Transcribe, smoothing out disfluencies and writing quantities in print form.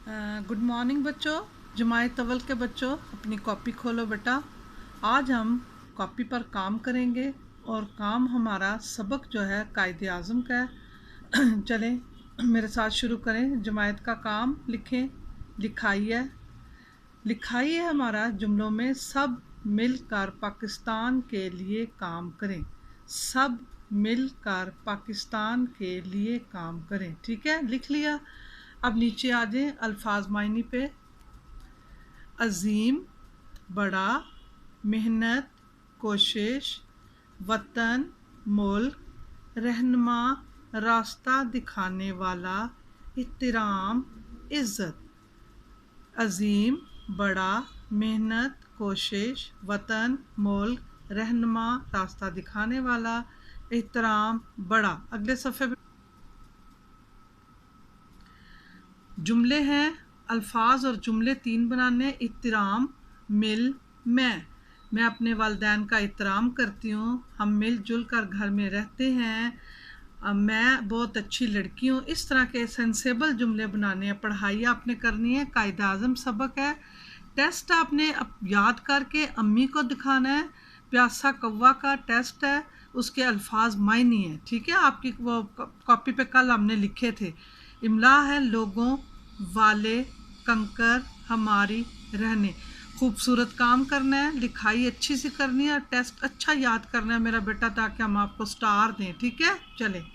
Good morning बच्चों। जमायत अव्वल के बच्चों, अपनी कॉपी खोलो बेटा। आज हम कॉपी पर काम करेंगे और काम हमारा सबक जो है कायदे आज़म का है। चलें मेरे साथ शुरू करें। जमायत का काम लिखें। लिखाई है। लिखाई है हमारा जुमलों में सब मिलकर पाकिस्तान के लिए काम करें। सब मिलकर पाकिस्तान के लिए काम करें। ठीक है, लिख लिया। अब नीचे आ जाएं अल्फाज मायनी पे। अजीम, बड़ा, मेहनत, कोशिश, वतन, मुल्क, रहनुमा, रास्ता दिखाने वाला, इत्तराम, इज़्ज़त। अजीम, बड़ा, मेहनत, कोशिश, वतन, मुल्क, रहनुमा, रास्ता दिखाने वाला, एहतराम, बड़ा। अगले सफ़े पे जुमले हैं। अल्फाज और जुमले तीन बनाने। इत्तराम, मिल, मैं अपने वालिदैन का एहतराम करती हूँ। हम मिल जुल कर घर में रहते हैं। मैं बहुत अच्छी लड़की हूँ। इस तरह के सेंसेबल जुमले बनाने हैं। पढ़ाई आपने करनी है, कायदा आज़म सबक है। टेस्ट आपने याद करके अम्मी को दिखाना है। प्यासा कौवा का टेस्ट है, उसके अल्फाज मायनी है। ठीक है, आपकी वो कॉपी पे कल हमने लिखे थे। इमला है लोगों, वाले, कंकर, हमारी, रहने। खूबसूरत काम करना है, लिखाई अच्छी सी करनी है और टेस्ट अच्छा याद करना है मेरा बेटा, ताकि हम आपको स्टार दें। ठीक है, चले।